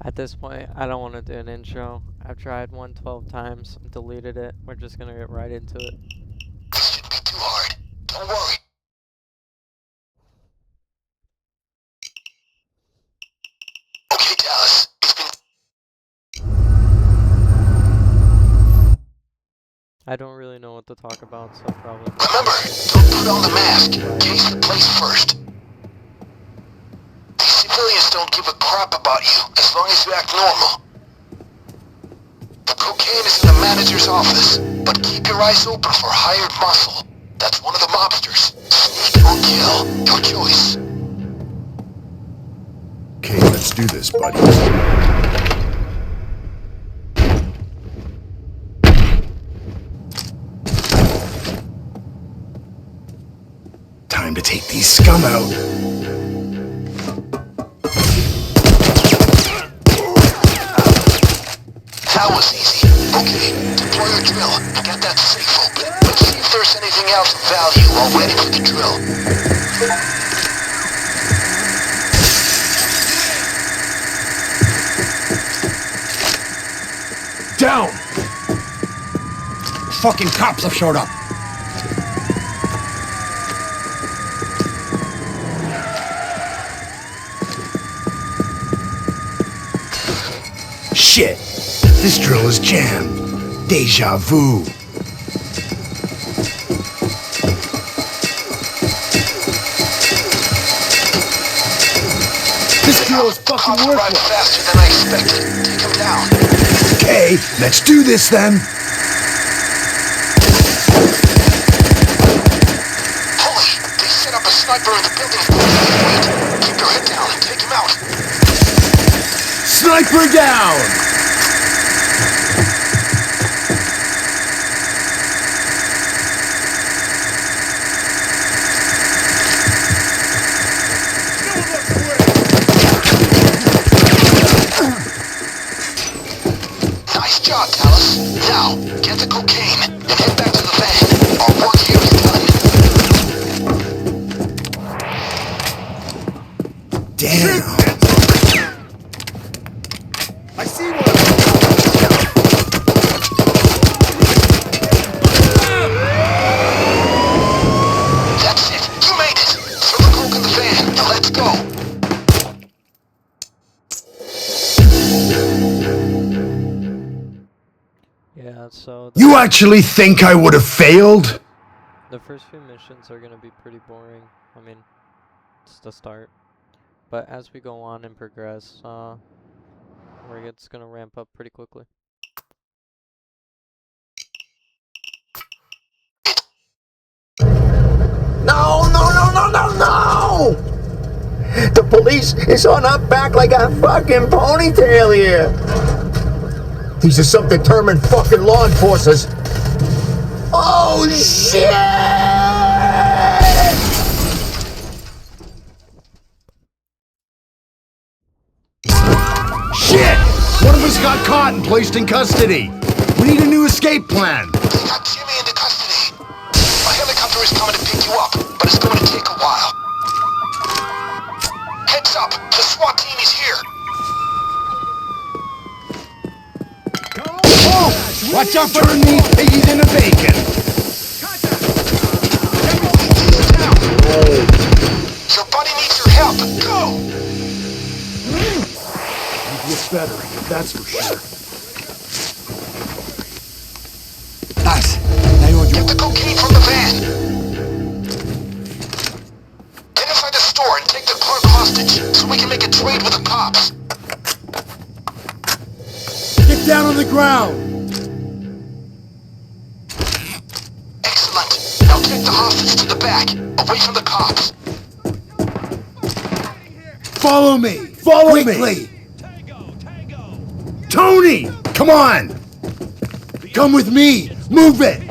At this point, I don't want to do an intro. I've tried one 12 times, deleted it. We're just gonna get right into it. This shouldn't be too hard. Don't worry. Okay, Dallas. It's been... I don't really know what to talk about, so probably... Remember, don't put on the mask. Case the place first. These civilians don't give a crap about you, as long as you act normal. The cocaine is in the manager's office, but keep your eyes open for hired muscle. That's one of the mobsters. Sneak or kill. Your choice. Okay, let's do this, buddy. Time to take these scum out. That was easy. Okay, deploy your drill and get that safe open. But see if there's anything else of value while waiting for the drill. Down! Fucking cops have showed up. Shit! This drill is jammed. Deja vu. This drill is fucking Cops arrived worthless. faster than I expected. Take him down. Okay, let's do this then. Holy, they set up a sniper in the building. Wait, keep your head down and take him out. Sniper down! Nice job, Dallas. Now, get the cocaine and head back to the van. Our work here is done. Damn! I see one! That's it. You made it. Throw the coke in the van and let's go. Yeah, so... You actually think I would have failed? The first few missions are gonna be pretty boring. I mean, it's the start. But as we go on and progress, it's gonna ramp up pretty quickly. No, no, no, no, no, no! The police is on our back like a fucking ponytail here. These are some determined fucking law enforcers. Oh, shit! Shit! One of us got caught and placed in custody. We need a new escape plan. They got Jimmy into custody. A helicopter is coming to pick you up, but it's going to take a while. Heads up, the SWAT team is here. Oh! Watch out for meat piggies in the bacon. Your buddy needs your help. Go! He'd look better, that's for sure. Get the cocaine from the van. Get inside the store and take the clerk hostage so we can make a trade with the cops. Get down on the ground! Excellent. Now take the hostage to the back, away from the cops. Follow me! Follow me! Tony! Come on! Come with me! Move it!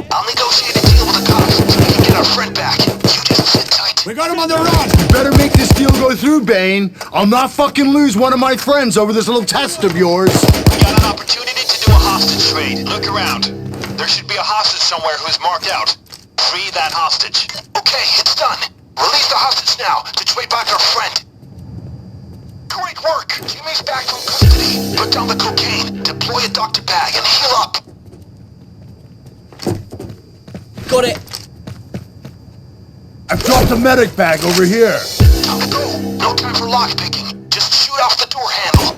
I'll negotiate a deal with the cops so we can get our friend back. You just sit tight. We got him on the run! You better make this deal go through, Bane. I'll not fucking lose one of my friends over this little test of yours. We got an opportunity to do a hostage trade. Look around. There should be a hostage somewhere who's marked out. Free that hostage. Okay, it's done. Release the hostage now to trade back our friend. Great work! Jimmy's back from custody. Put down the cocaine, deploy a doctor bag, and heal up! Got it! I've dropped a medic bag over here. Time to go. No time for lockpicking. Just shoot off the door handle.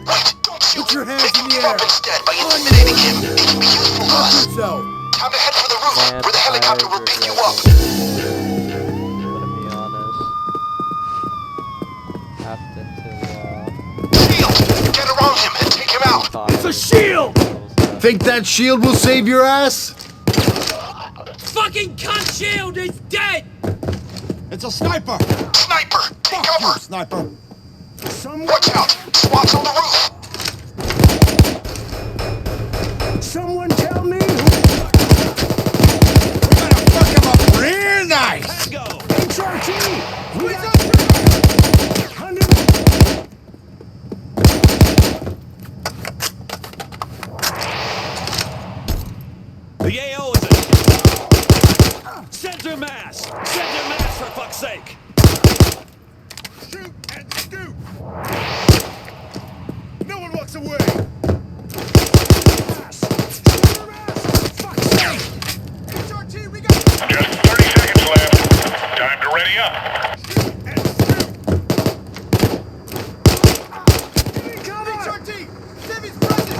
Wait, don't shoot! Put your hands Make in him the give air. up instead by intimidating him. It can be useful to us. So, Time to head for the roof, Man, where the helicopter I will pick you regret up. it. I'm gonna be honest. Have to Shield! Get around him and take him out! It's a shield! Think that shield will save your ass? Fucking cunt shield is dead! It's a sniper! Sniper! Take cover! Sniper! Watch out! SWAT's on the roof! Someone tell me who... We're gonna fuck him up real nice! Let's go! HRT! We got... The AO is a... Center mass! Center mass, for fuck's sake! Shoot and scoot! No one walks away! HRT, we got... Just 30 seconds left. Time to ready up. HRT! Jimmy's present!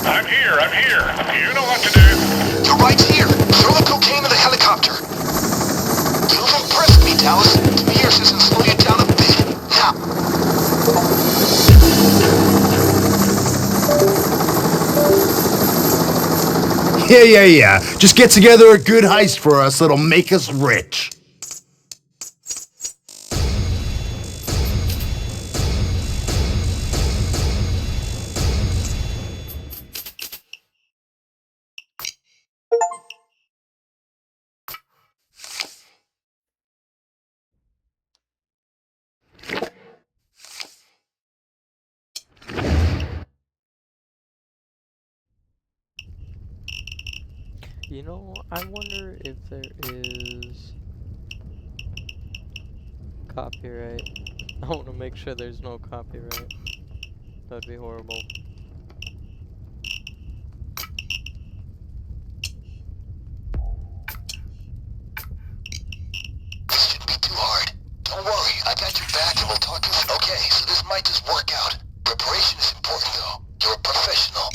I'm here. You know what to do. You're right here! Throw the cocaine in the helicopter! You've impressed me, Dallas. 2 years hasn't slowed you down a bit. Now, Yeah. Just get together a good heist for us that'll make us rich. You know, I wonder if there is copyright. I want to make sure there's no copyright. That'd be horrible. this shouldn't be too hard. Don't worry, I got your back and we'll talk you through. Okay, so this might just work out. Preparation is important, though. You're a professional.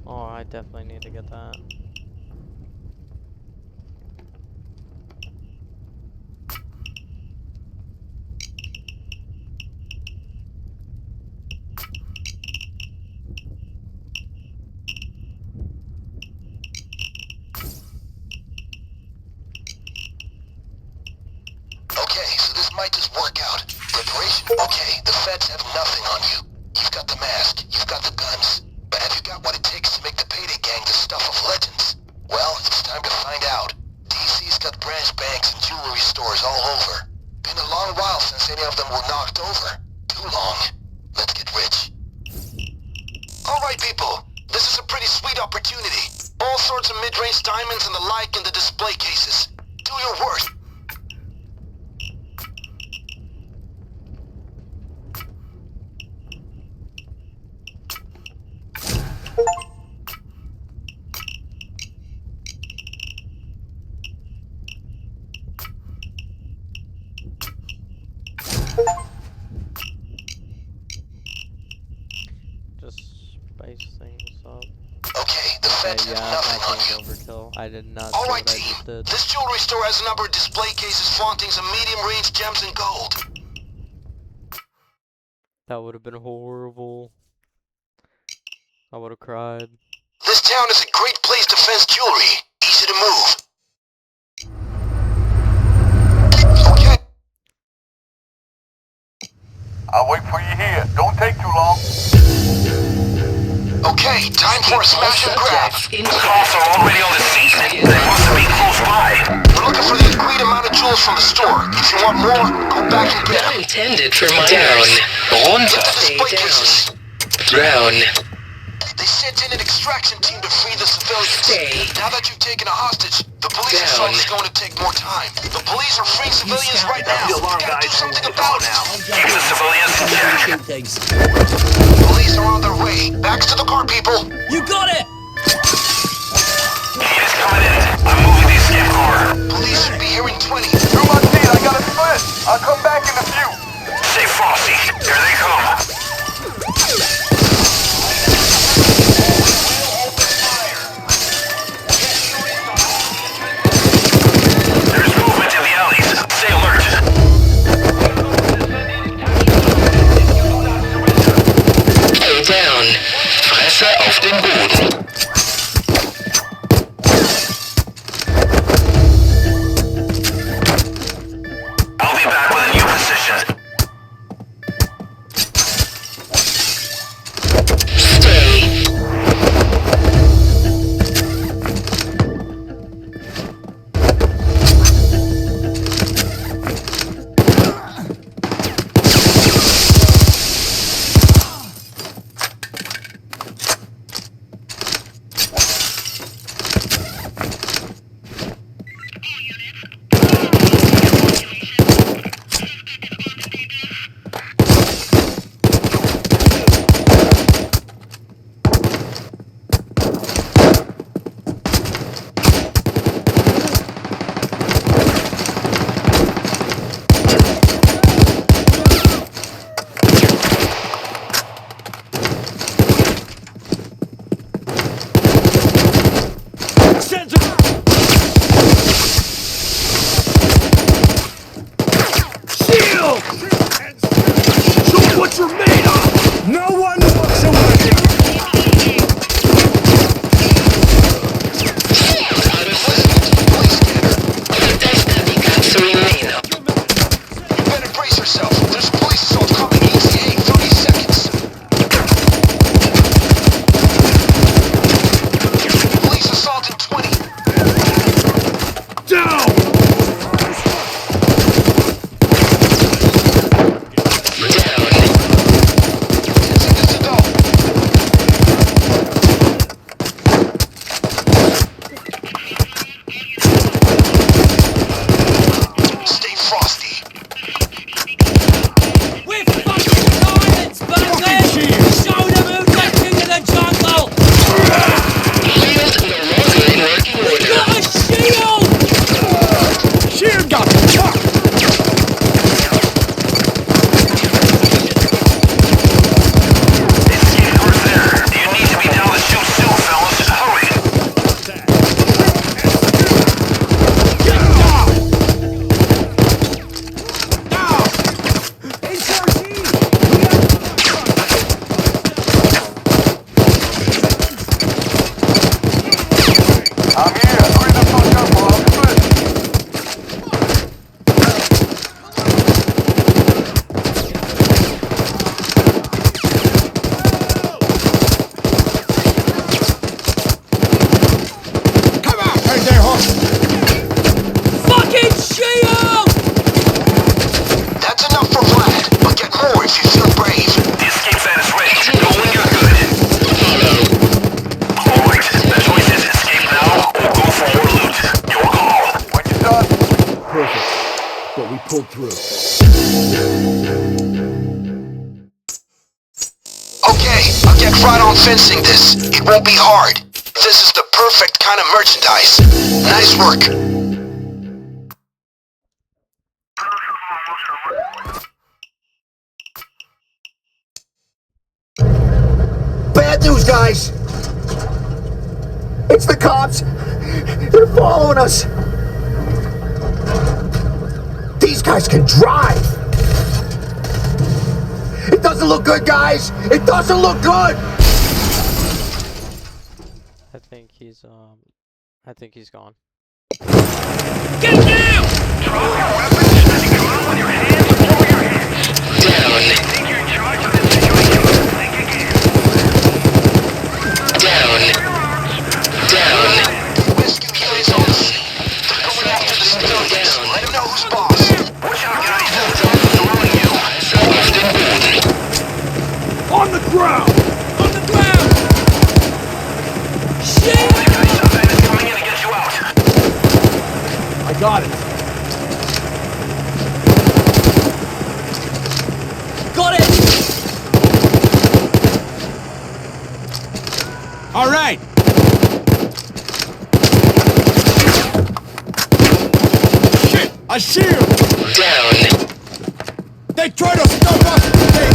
Oh, I definitely need to get that. Okay, so this might just work out. Preparation? Okay, the feds have nothing on you. You've got the mask, you've got the guns. But have you got what it takes to make the payday gang the stuff of legends? Well, it's time to find out. DC's got branch banks and jewelry stores all over. Been a long while since any of them were knocked over. Too long. Let's get rich. Alright people, this is a pretty sweet opportunity. All sorts of mid-range diamonds and the like in the display cases. Do your worst. Just spice things up. Okay, the feds yeah, have nothing on that you. was overkill. I did not see Alright, what I team. just did. This jewelry store has a number of display cases flaunting some medium-range gems and gold. That would have been horrible. I would have cried. This town is a great place to fence jewelry. Easy to move. Okay. I'll wait for you here. Don't take too long. Okay, time for a smash and grab. The cops are already on the scene. They must have been close by. We're looking for the agreed amount of jewels from the store. If you want more, go back and get them. Intended for minors. Get the display cases. Down. They sent in an extraction team to free the civilians. Stay. Now that you've taken a hostage, the police Down. assault is going to take more time. The police are freeing civilians right now. The alarm, You gotta do guys. something about it. Keep the civilians in check. Shoot things. Police are on their way. Backs to the car, people. You got it! Heat is coming in. I'm moving the escape car. Police should be here in 20. Through my seat, I got a split. I'll come back in a few. Stay frosty. Here they come. There's movement in the alleys. Stay alert. Stay down. Fresse auf den Boden. I'll be back with a new position. Stay. pulled through. Okay, I'll get right on fencing this. It won't be hard. This is the perfect kind of merchandise. Nice work. Bad news, guys! It's the cops! They're following us! These guys can drive! It doesn't look good, guys! It doesn't look good! I think he's gone. Get down! Drop your weapons and come out with your hands over your heads. Down. Think you're in charge of this situation? Think again. Down. Down. Rescue units on the scene. They're going after the civilians. Let them know who's boss. Watch out, guys. Surrounding you. Auf den Boden. On the ground! On the ground! Shit! Guys, Savannah is coming in to get you out. I got it. Got it! All right. Shit! A shield! Down. They try to stop us! Hey,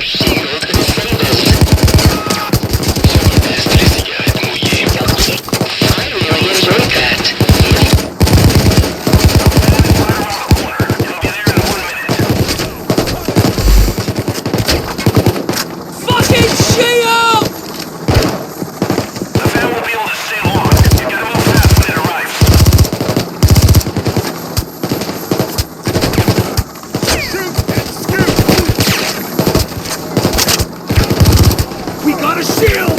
Shield disabled. Sicherheit mouillé. I really enjoyed that. You'll be there in 1 minute. Fucking shield! The van won't be able to stay long. You gotta move fast when it arrives. we got a shield!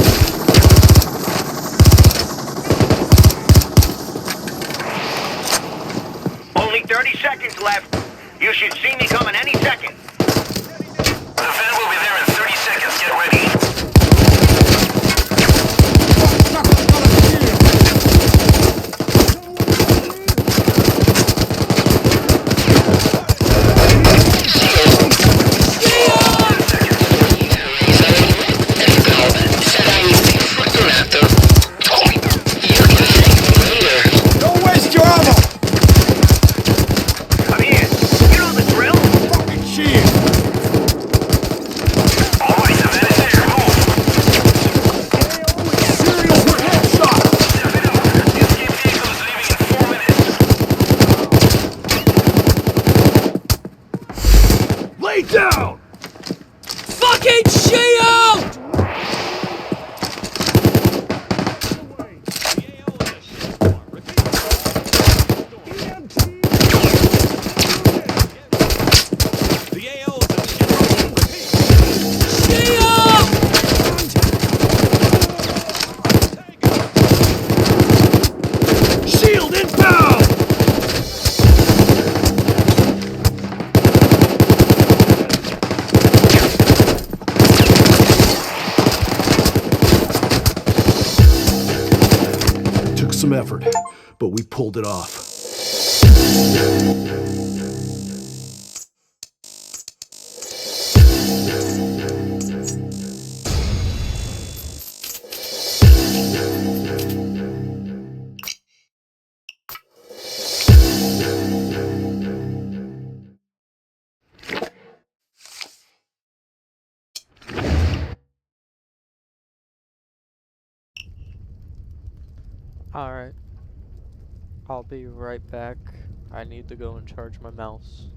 Only 30 seconds left. You should see me coming any second. The van will be there in 30 seconds. Get ready. Fortunato. You can thank me later. Don't waste your ammo! Come here. You know the drill. Fucking shield! All right, the van is there. Move. Serial headshot! Step it up. The escape vehicle is leaving in 4 minutes. Lay down! Fucking shield! The AO is Shield! shield inbound! Took some effort, but we pulled it off. Alright. I'll be right back. I need to go and charge my mouse.